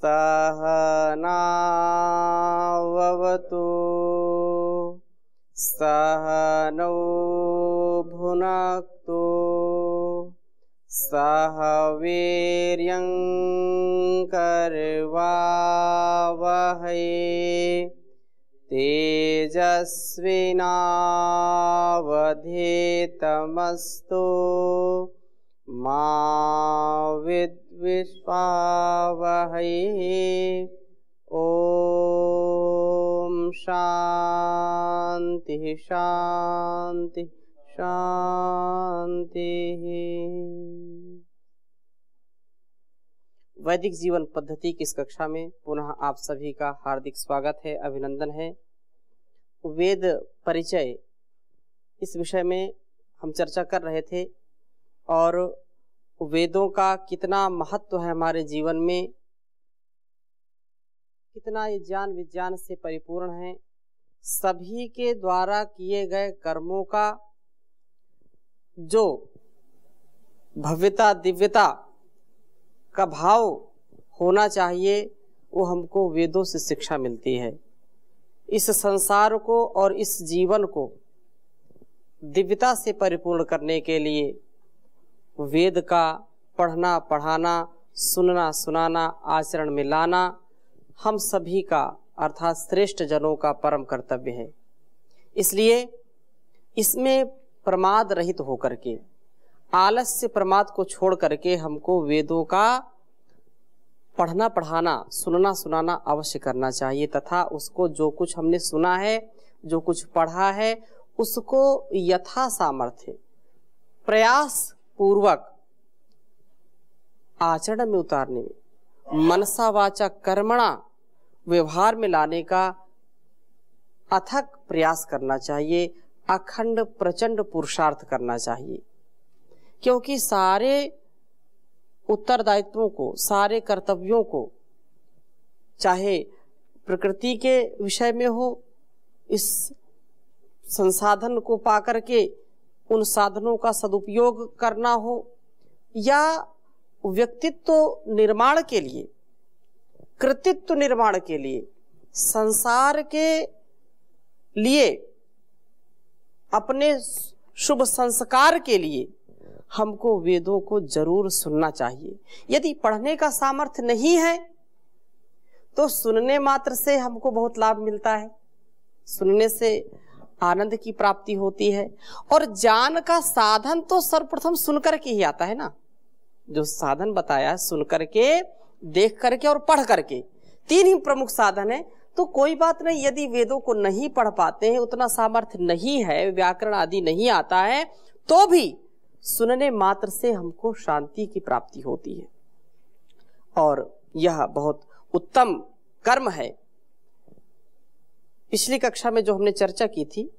सहनाववतु सहनौ भुनक्तु सह वीर्यं करवावहै तेजस्विनावधीतमस्तु मा विद्विषावहै। ओम शांति शांति शांति। वैदिक जीवन पद्धति की इस कक्षा में पुनः आप सभी का हार्दिक स्वागत है, अभिनंदन है। वेद परिचय इस विषय में हम चर्चा कर रहे थे और वेदों का कितना महत्व है हमारे जीवन में, कितना ये ज्ञान विज्ञान से परिपूर्ण है। सभी के द्वारा किए गए कर्मों का जो भव्यता दिव्यता का भाव होना चाहिए वो हमको वेदों से शिक्षा मिलती है। इस संसार को और इस जीवन को दिव्यता से परिपूर्ण करने के लिए वेद का पढ़ना पढ़ाना, सुनना सुनाना, आचरण में लाना हम सभी का अर्थात श्रेष्ठ जनों का परम कर्तव्य है। इसलिए इसमें प्रमाद रहित होकर के, आलस्य प्रमाद को छोड़ करके हमको वेदों का पढ़ना पढ़ाना, सुनना सुनाना अवश्य करना चाहिए तथा उसको जो कुछ हमने सुना है, जो कुछ पढ़ा है, उसको यथा सामर्थ्य प्रयास पूर्वक आचरण में उतारने में, मनसा वाचा कर्मणा व्यवहार में लाने का अथक प्रयास करना चाहिए, अखंड प्रचंड पुरुषार्थ करना चाहिए। क्योंकि सारे उत्तरदायित्वों को, सारे कर्तव्यों को, चाहे प्रकृति के विषय में हो, इस संसाधन को पाकर के उन साधनों का सदुपयोग करना हो, या व्यक्तित्व निर्माण के लिए, कृतित्व निर्माण के लिए, संसार के लिए, अपने शुभ संस्कार के लिए हमको वेदों को जरूर सुनना चाहिए। यदि पढ़ने का सामर्थ्य नहीं है तो सुनने मात्र से हमको बहुत लाभ मिलता है, सुनने से आनंद की प्राप्ति होती है। और ज्ञान का साधन तो सर्वप्रथम सुनकर के ही आता है ना, जो साधन बताया, सुन करके, देख करके और पढ़ करके, तीन ही प्रमुख साधन है। तो कोई बात नहीं, यदि वेदों को नहीं पढ़ पाते हैं, उतना सामर्थ्य नहीं है, व्याकरण आदि नहीं आता है, तो भी सुनने मात्र से हमको शांति की प्राप्ति होती है और यह बहुत उत्तम कर्म है। पिछली कक्षा में जो हमने चर्चा की थी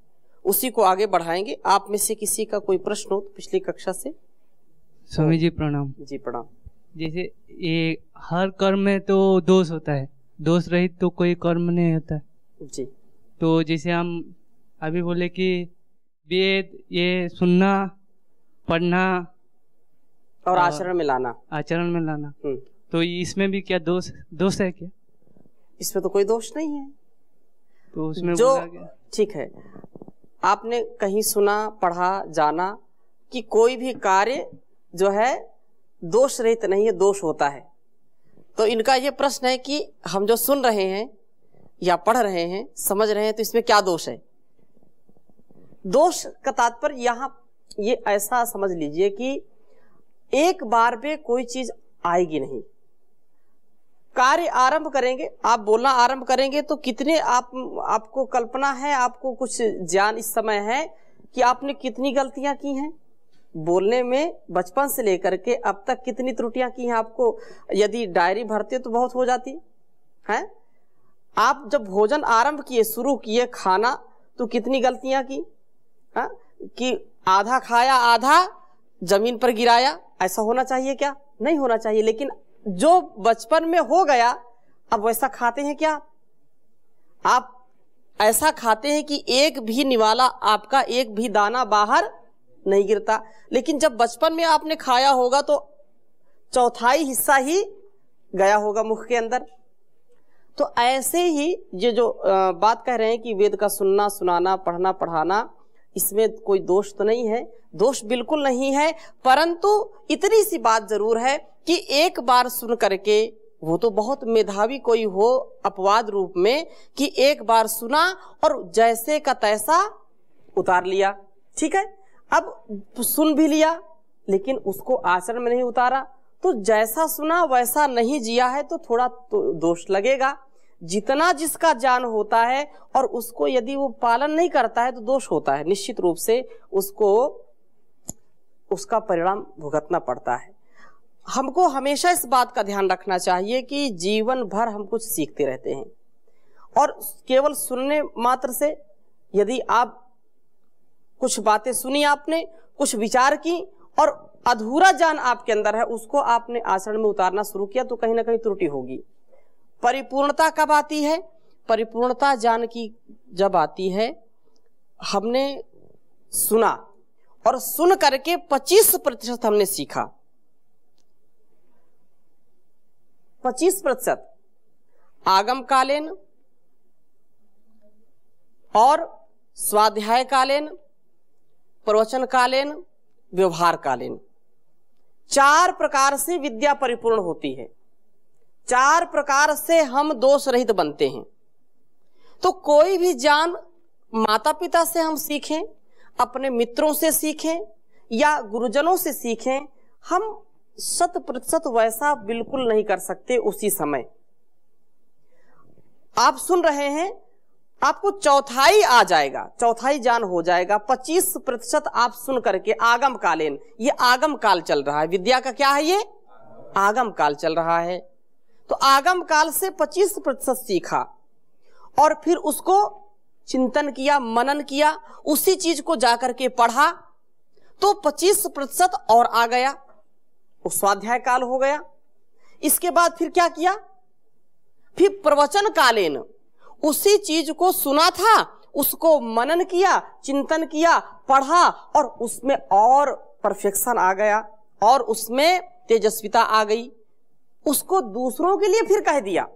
उसी को आगे बढ़ाएंगे। आप में से किसी का कोई प्रश्न हो तो पिछली कक्षा से? स्वामी जी प्रणाम। जी प्रणाम। जैसे ये हर कर्म में तो दोष होता है, दोष रहित तो कोई कर्म नहीं होता है जी। तो जैसे हम अभी बोले कि वेद ये सुनना, पढ़ना और आचरण में लाना, आचरण में लाना, तो इसमें भी क्या दोष है क्या? इसमें तो कोई दोष नहीं है। तो उसमें जो बोला ठीक है, आपने कहीं सुना, पढ़ा, जाना कि कोई भी कार्य जो है दोष रहित नहीं है, दोष होता है। तो इनका ये प्रश्न है कि हम जो सुन रहे हैं या पढ़ रहे हैं, समझ रहे हैं, तो इसमें क्या दोष है? दोष का तात्पर्य यहाँ ये ऐसा समझ लीजिए कि एक बार में कोई चीज आएगी नहीं। कार्य आरंभ करेंगे, आप बोलना आरंभ करेंगे तो कितने आपको कल्पना है, आपको कुछ ज्ञान इस समय है कि आपने कितनी गलतियां की हैं बोलने में, बचपन से लेकर के अब तक कितनी त्रुटियां की हैं। आपको यदि डायरी भरते तो बहुत हो जाती है। आप जब भोजन आरंभ किए, शुरू किए खाना, तो कितनी गलतियां की है? कि आधा खाया, आधा जमीन पर गिराया। ऐसा होना चाहिए क्या? नहीं होना चाहिए। लेकिन जो बचपन में हो गया, अब वैसा खाते हैं क्या? आप ऐसा खाते हैं कि एक भी निवाला, आपका एक भी दाना बाहर नहीं गिरता। लेकिन जब बचपन में आपने खाया होगा तो चौथाई हिस्सा ही गया होगा मुख के अंदर। तो ऐसे ही ये जो बात कह रहे हैं कि वेद का सुनना, सुनाना, पढ़ना, पढ़ाना, इसमें कोई दोष तो नहीं है, दोष बिल्कुल नहीं है, परंतु इतनी सी बात जरूर है कि एक बार सुन करके, वो तो बहुत मेधावी कोई हो अपवाद रूप में, कि एक बार सुना और जैसे का तैसा उतार लिया, ठीक है। अब सुन भी लिया लेकिन उसको आचरण में नहीं उतारा, तो जैसा सुना वैसा नहीं जिया है, तो थोड़ा तो दोष लगेगा। जितना जिसका ज्ञान होता है और उसको यदि वो पालन नहीं करता है तो दोष होता है, निश्चित रूप से उसको उसका परिणाम भुगतना पड़ता है। हमको हमेशा इस बात का ध्यान रखना चाहिए कि जीवन भर हम कुछ सीखते रहते हैं, और केवल सुनने मात्र से यदि आप कुछ बातें सुनी, आपने कुछ विचार की और अधूरा ज्ञान आपके अंदर है, उसको आपने आचरण में उतारना शुरू किया, तो कहीं ना कहीं त्रुटि होगी। परिपूर्णता कब आती है? परिपूर्णता ज्ञान की जब आती है, हमने सुना और सुन करके 25% हमने सीखा, 25% आगम कालीन और स्वाध्याय कालीन, प्रवचन कालीन, व्यवहार कालीन, 4 प्रकार से विद्या परिपूर्ण होती है, 4 प्रकार से हम दोष रहित बनते हैं। तो कोई भी ज्ञान माता पिता से हम सीखें, अपने मित्रों से सीखें या गुरुजनों से सीखें, हम 100% वैसा बिल्कुल नहीं कर सकते उसी समय। आप सुन रहे हैं, आपको चौथाई आ जाएगा, चौथाई ज्ञान हो जाएगा। 25% आप सुन करके आगम कालीन, ये आगम काल चल रहा है, विद्या का क्या है, ये आगम काल चल रहा है। तो आगम काल से 25% सीखा और फिर उसको चिंतन किया, मनन किया, उसी चीज को जाकर के पढ़ा, तो 25% और आ गया, वो स्वाध्याय काल हो गया। इसके बाद फिर क्या किया? फिर प्रवचन कालीन, उसी चीज को सुना था, उसको मनन किया, चिंतन किया, पढ़ा और उसमें और परफेक्शन आ गया और उसमें तेजस्विता आ गई। उसको दूसरों के लिए फिर कह दिया,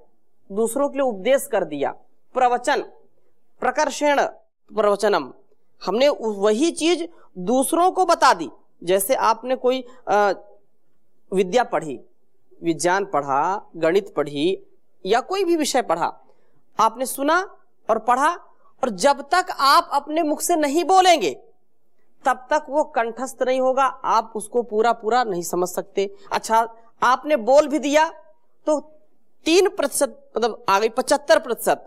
दूसरों के लिए उपदेश कर दिया। प्रवचन, प्रकर्षण प्रवचनम, हमने वही चीज दूसरों को बता दी। जैसे आपने कोई विद्या पढ़ी, विज्ञान पढ़ा, गणित पढ़ी या कोई भी विषय पढ़ा, आपने सुना और पढ़ा, और जब तक आप अपने मुख से नहीं बोलेंगे तब तक वो कंठस्थ नहीं होगा, आप उसको पूरा पूरा नहीं समझ सकते। अच्छा, आपने बोल भी दिया तो 3% मतलब आ गई 75%,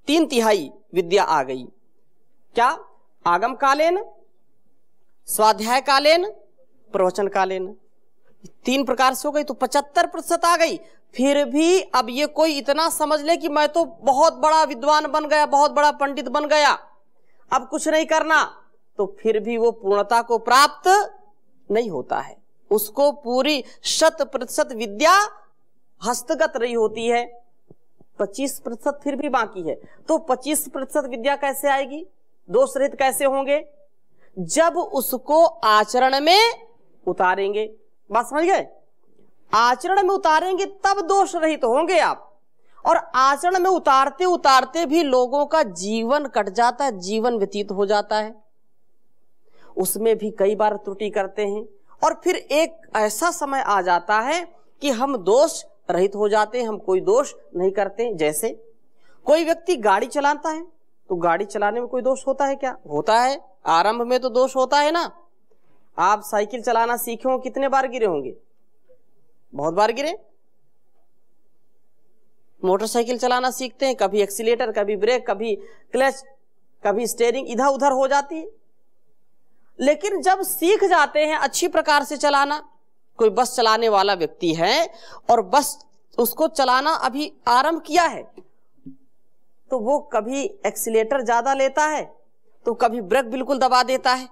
3/3 विद्या आ गई। क्या? आगम कालीन, स्वाध्याय कालीन, प्रवचन कालीन, 3 प्रकार से हो गई, तो 75% आ गई। फिर भी अब ये कोई इतना समझ ले कि मैं तो बहुत बड़ा विद्वान बन गया, बहुत बड़ा पंडित बन गया, अब कुछ नहीं करना, तो फिर भी वो पूर्णता को प्राप्त नहीं होता है। उसको पूरी 100% विद्या हस्तगत रही होती है, 25% फिर भी बाकी है। तो 25% विद्या कैसे आएगी, दोष रहित कैसे होंगे? जब उसको आचरण में उतारेंगे। बात समझ गए? आचरण में उतारेंगे तब दोष रहित होंगे आप। और आचरण में उतारते उतारते भी लोगों का जीवन कट जाता है, जीवन व्यतीत हो जाता है, उसमें भी कई बार त्रुटि करते हैं, और फिर एक ऐसा समय आ जाता है कि हम दोष रहित हो जाते हैं, हम कोई दोष नहीं करते। जैसे कोई व्यक्ति गाड़ी चलाता है, तो गाड़ी चलाने में कोई दोष होता है क्या? होता है, आरंभ में तो दोष होता है ना। आप साइकिल चलाना सीखे हो, कितने बार गिरे होंगे? बहुत बार गिरे। मोटरसाइकिल चलाना सीखते हैं, कभी एक्सीलेटर, कभी ब्रेक, कभी क्लच, कभी स्टीयरिंग इधर उधर हो जाती है। लेकिन जब सीख जाते हैं अच्छी प्रकार से चलाना, कोई बस चलाने वाला व्यक्ति है और बस उसको चलाना अभी आरंभ किया है, तो वो कभी एक्सीलेटर ज्यादा लेता है तो कभी ब्रेक बिल्कुल दबा देता है।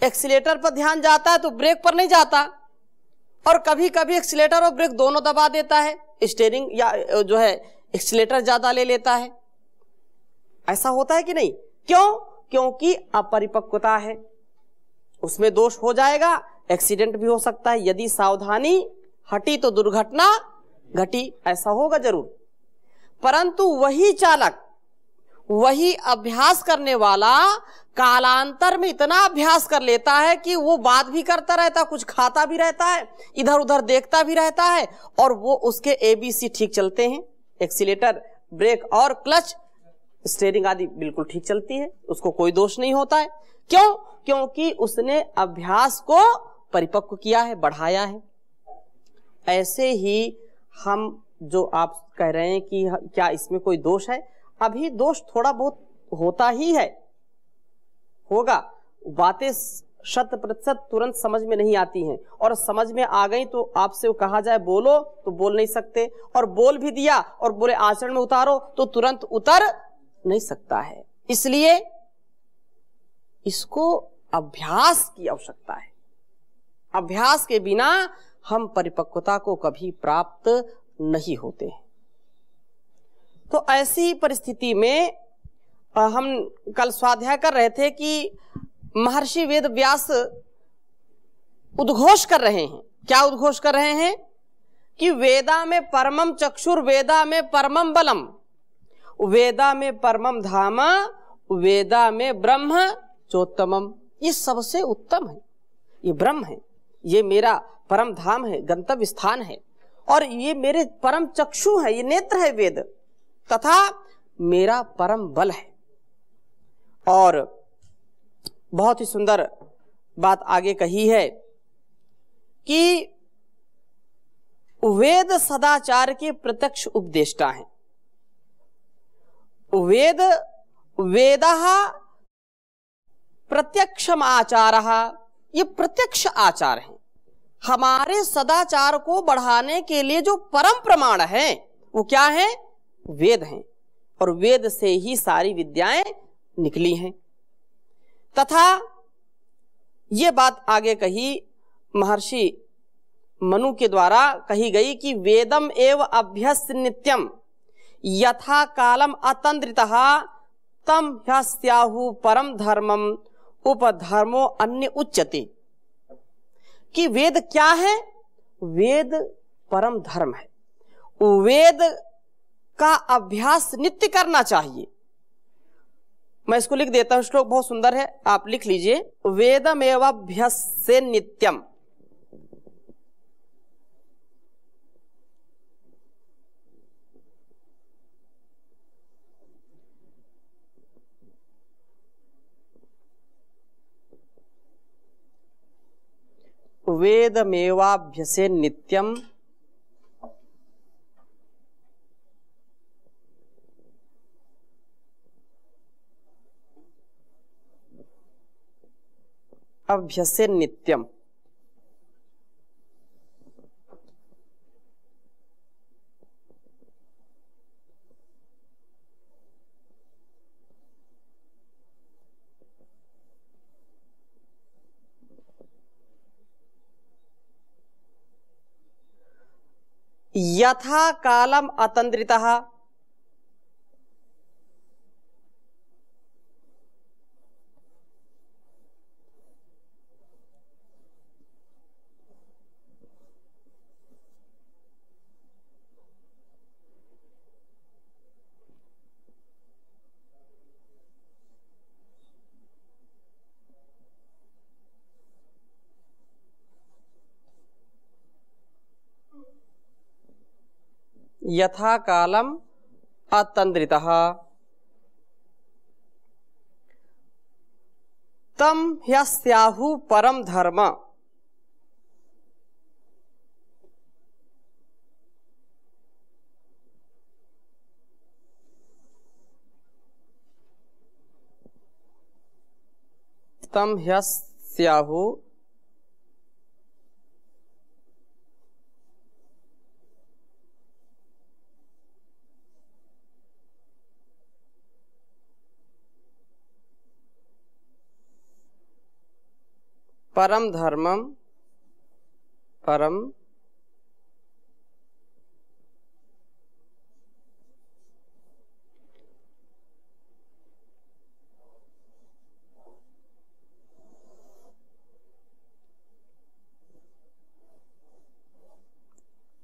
एक्सीलेटर पर ध्यान जाता है तो ब्रेक पर नहीं जाता, और कभी कभी एक्सीलेटर और ब्रेक दोनों दबा देता है, स्टीयरिंग या जो है एक्सीलेटर ज्यादा ले लेता है। ऐसा होता है कि नहीं? क्यों? क्योंकि अपरिपक्वता है, उसमें दोष हो जाएगा, एक्सीडेंट भी हो सकता है। यदि सावधानी हटी तो दुर्घटना घटी, ऐसा होगा जरूर। परंतु वही चालक, वही अभ्यास करने वाला कालांतर में इतना अभ्यास कर लेता है कि वो बात भी करता रहता है, कुछ खाता भी रहता है, इधर उधर देखता भी रहता है, और वो उसके ABC ठीक चलते हैं, एक्सीलेटर, ब्रेक और क्लच, स्टीयरिंग आदि बिल्कुल ठीक चलती है, उसको कोई दोष नहीं होता है। क्यों? क्योंकि उसने अभ्यास को परिपक्व किया है, बढ़ाया है। ऐसे ही हम जो आप कह रहे हैं कि क्या इसमें कोई दोष है, अभी दोष थोड़ा बहुत होता ही है, होगा। बातें 100% तुरंत समझ में नहीं आती हैं, और समझ में आ गई तो आपसे वो कहा जाए बोलो तो बोल नहीं सकते, और बोल भी दिया और बोले आचरण में उतारो तो तुरंत उतर नहीं सकता है। इसलिए इसको अभ्यास की आवश्यकता है। अभ्यास के बिना हम परिपक्वता को कभी प्राप्त नहीं होते। तो ऐसी परिस्थिति में हम कल स्वाध्याय कर रहे थे कि महर्षि वेद व्यास उद्घोष कर रहे हैं। क्या उद्घोष कर रहे हैं? कि वेदा में परमम चक्षुर, वेदा में परमम बलम, वेदा में परमम धाम, वेदा में ब्रह्म चोत्तमम। ये सबसे उत्तम है, ये ब्रह्म है, ये मेरा परम धाम है, गंतव्य स्थान है, और ये मेरे परम चक्षु है, ये नेत्र है वेद, तथा मेरा परम बल है। और बहुत ही सुंदर बात आगे कही है कि वेद सदाचार के प्रत्यक्ष उपदेष्टा हैं। वेद वेदः प्रत्यक्षम आचारः, ये प्रत्यक्ष आचार है। हमारे सदाचार को बढ़ाने के लिए जो परम प्रमाण है वो क्या है? वेद हैं, और वेद से ही सारी विद्याएं निकली हैं। तथा ये बात आगे कही महर्षि मनु के द्वारा कही गई कि वेदम एव अभ्यस्य नित्यम यथा कालम अतंद्रितः तम ह्यस्याहु परम धर्मम उपधर्मो अन्य उच्यते। कि वेद क्या है? वेद परम धर्म है। वेद का अभ्यास नित्य करना चाहिए। मैं इसको लिख देता हूं, श्लोक बहुत सुंदर है, आप लिख लीजिए। वेदमेवाभ्यस्य नित्यम, वेदमेवाभ्यसे नित्यम अभ्यसे नित्यम। यथा कालम अतंद्रितः, यथा कालम अतंद्रितः तम ह्यस्याहु परम धर्म तम ह्यस्याहु परम धर्मम परम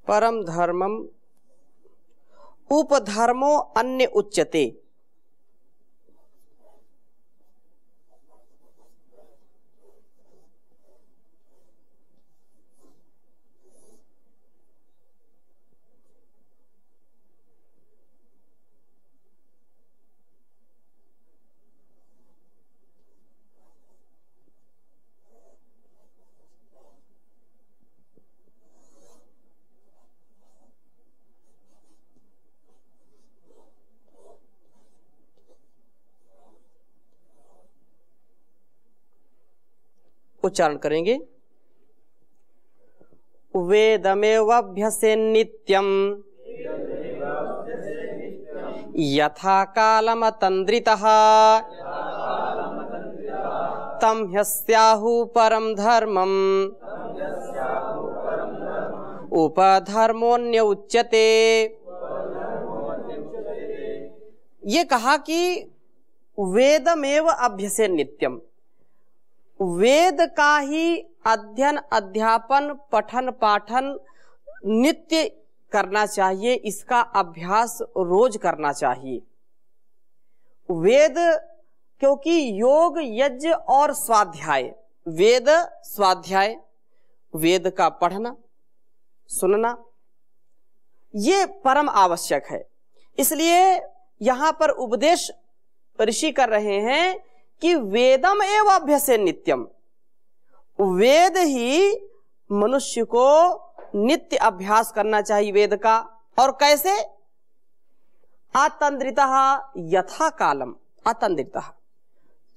परम धर्मम उपधर्मो अन्य उच्यते। उच्चारण करेंगे। वेदमेवाभ्यसे नित्यम यथा कालमतन्द्रितः तं ह्यस्याहुः परम धर्मम् उपधर्मोऽन्य उच्यते। ये कहा कि वेदमेव अभ्यसे नित्यम, वेद का ही अध्ययन अध्यापन पठन पाठन नित्य करना चाहिए, इसका अभ्यास रोज करना चाहिए। वेद क्योंकि योग यज्ञ और स्वाध्याय, वेद स्वाध्याय, वेद का पढ़ना सुनना ये परम आवश्यक है। इसलिए यहां पर उपदेश ऋषि कर रहे हैं कि वेदम एव अभ्यसे नित्यम, वेद ही मनुष्य को नित्य अभ्यास करना चाहिए वेद का। और कैसे? अतंद्रितः यथा कालम, अतंद्रितः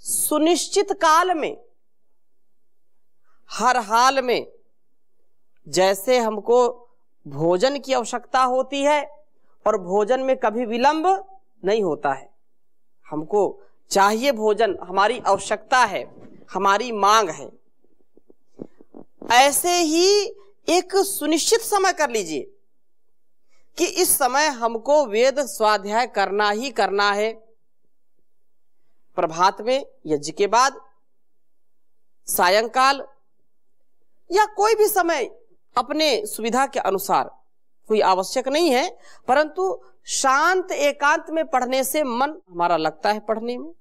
सुनिश्चित काल में, हर हाल में। जैसे हमको भोजन की आवश्यकता होती है और भोजन में कभी विलंब नहीं होता है, हमको चाहिए भोजन, हमारी आवश्यकता है, हमारी मांग है, ऐसे ही एक सुनिश्चित समय कर लीजिए कि इस समय हमको वेद स्वाध्याय करना ही करना है। प्रभात में, यज्ञ के बाद, सायंकाल या कोई भी समय अपने सुविधा के अनुसार, कोई आवश्यक नहीं है, परंतु शांत एकांत में पढ़ने से मन हमारा लगता है, पढ़ने में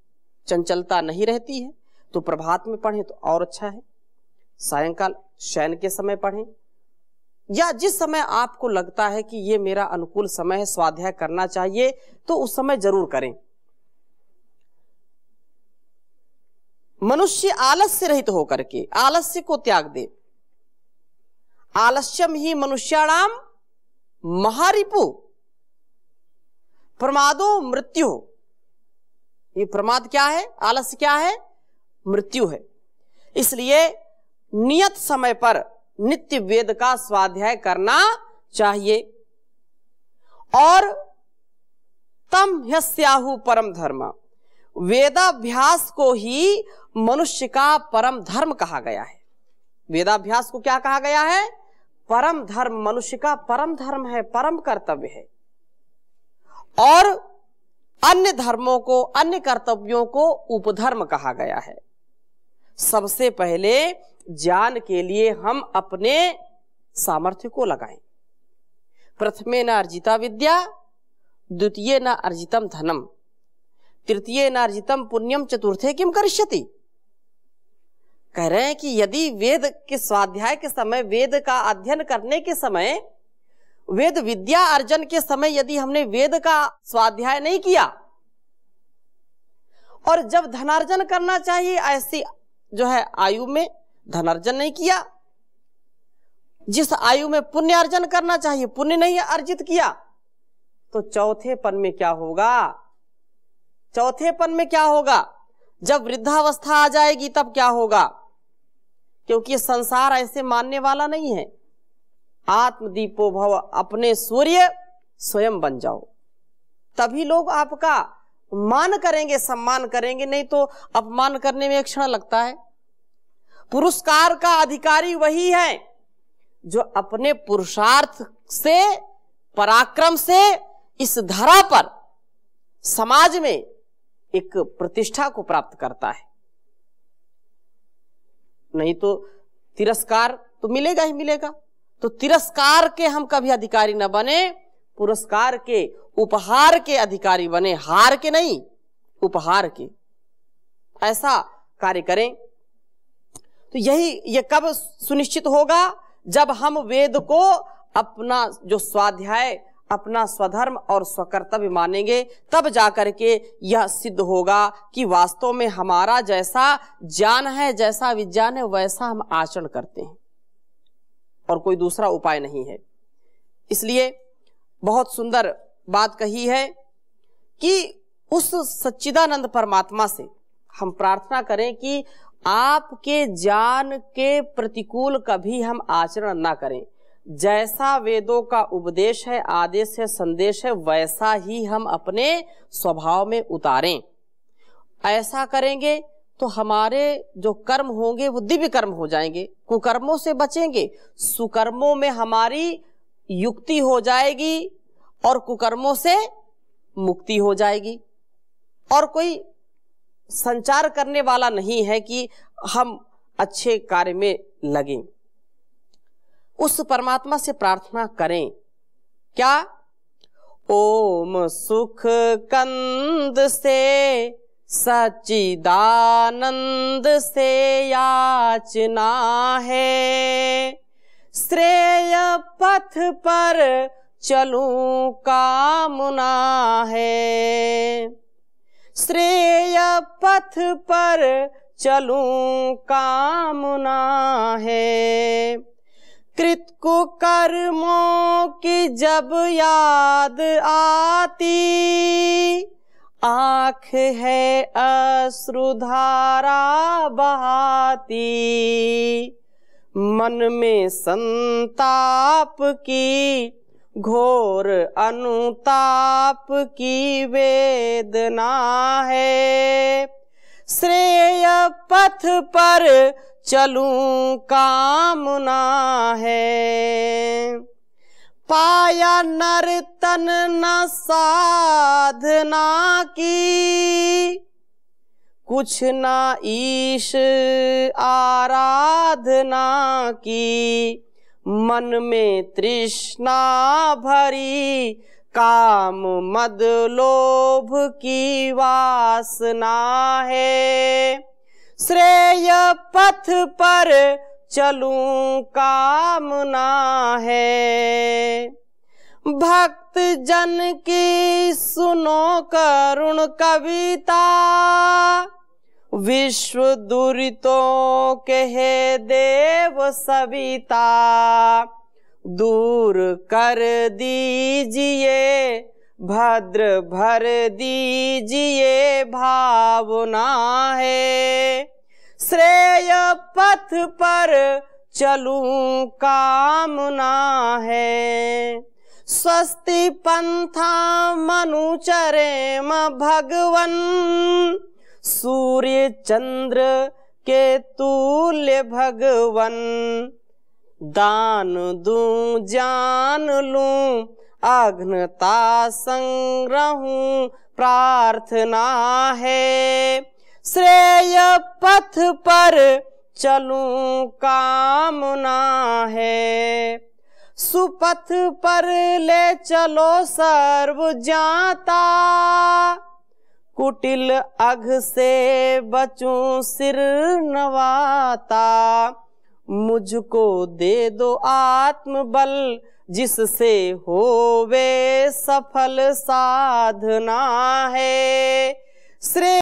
चंचलता नहीं रहती है। तो प्रभात में पढ़ें तो और अच्छा है, सायंकाल शयन के समय पढ़ें, या जिस समय आपको लगता है कि ये मेरा अनुकूल समय है, स्वाध्याय करना चाहिए, तो उस समय जरूर करें। मनुष्य आलस्य रहित होकर के आलस्य को त्याग दे। आलस्यम ही मनुष्याणाम महारिपु प्रमादो मृत्यु। ये प्रमाद क्या है? आलस्य क्या है? मृत्यु है। इसलिए नियत समय पर नित्य वेद का स्वाध्याय करना चाहिए। और तम ह्यस्याहु परम धर्म, वेदाभ्यास को ही मनुष्य का परम धर्म कहा गया है। वेदाभ्यास को क्या कहा गया है? परम धर्म, मनुष्य का परम धर्म है, परम कर्तव्य है। और अन्य धर्मों को, अन्य कर्तव्यों को उपधर्म कहा गया है। सबसे पहले ज्ञान के लिए हम अपने सामर्थ्य को लगाएं। प्रथमे न अर्जिता विद्या, द्वितीय न अर्जितम धनम, तृतीय न अर्जितम पुण्यम, चतुर्थे किम करिष्यति। कह रहे हैं कि यदि वेद के स्वाध्याय के समय, वेद का अध्ययन करने के समय, वेद विद्या अर्जन के समय यदि हमने वेद का स्वाध्याय नहीं किया, और जब धनार्जन करना चाहिए ऐसी जो है आयु में धनार्जन नहीं किया, जिस आयु में पुण्य अर्जन करना चाहिए पुण्य नहीं अर्जित किया, तो चौथे पन में क्या होगा? चौथे पन में क्या होगा? जब वृद्धावस्था आ जाएगी तब क्या होगा? क्योंकि संसार ऐसे मानने वाला नहीं है। आत्मदीपो भव, अपने सूर्य स्वयं बन जाओ, तभी लोग आपका मान करेंगे, सम्मान करेंगे, नहीं तो अपमान करने में एक क्षण लगता है। पुरस्कार का अधिकारी वही है जो अपने पुरुषार्थ से, पराक्रम से इस धरा पर, समाज में एक प्रतिष्ठा को प्राप्त करता है। नहीं तो तिरस्कार तो मिलेगा ही मिलेगा। तो तिरस्कार के हम कभी अधिकारी न बने, पुरस्कार के, उपहार के अधिकारी बने, हार के नहीं, उपहार के। ऐसा कार्य करें। तो ये कब सुनिश्चित होगा? जब हम वेद को अपना जो स्वाध्याय, अपना स्वधर्म और स्वकर्तव्य मानेंगे, तब जाकर के यह सिद्ध होगा कि वास्तव में हमारा जैसा ज्ञान है, जैसा विज्ञान है, वैसा हम आचरण करते हैं और कोई दूसरा उपाय नहीं है। इसलिए बहुत सुंदर बात कही है कि उस सच्चिदानंद परमात्मा से हम प्रार्थना करें कि आपके ज्ञान के प्रतिकूल कभी हम आचरण ना करें। जैसा वेदों का उपदेश है, आदेश है, संदेश है, वैसा ही हम अपने स्वभाव में उतारें। ऐसा करेंगे तो हमारे जो कर्म होंगे वो दिव्य कर्म हो जाएंगे, कुकर्मों से बचेंगे, सुकर्मों में हमारी युक्ति हो जाएगी और कुकर्मों से मुक्ति हो जाएगी। और कोई संचार करने वाला नहीं है कि हम अच्छे कार्य में लगें। उस परमात्मा से प्रार्थना करें क्या? ओम सुख कंद से सच्चिदानंद से याचना है, श्रेय पथ पर चलूं कामना है, श्रेय पथ पर चलूं कामना है। कृत कुकर्मों की जब याद आती, आँख है अश्रुधारा बहाती, मन में संताप की घोर अनुताप की वेदना है, श्रेय पथ पर चलूं कामना है। पाया नर तन न साधना की, कुछ ना ईश आराधना की, मन में तृष्णा भरी काम मद लोभ की वासना है, श्रेय पथ पर चलूं कामना है। भक्त जन की सुनो करुण कविता, विश्व दुरितों के हे देव सविता, दूर कर दीजिए भद्र भर दीजिए भावना है, श्रेय पथ पर चलूं कामना है। स्वस्ति पंथा मनु चरेम भगवन, सूर्य चंद्र के तुल्य भगवन, दान दूं जान लूं अघ्नता संग्रहूं प्रार्थना है, श्रेय पथ पर चलूं कामना है। सुपथ पर ले चलो सर्व जाता, कुटिल अघ से बचूं सिर नवाता, मुझको दे दो आत्मबल जिससे होवे सफल साधना है, श्रेय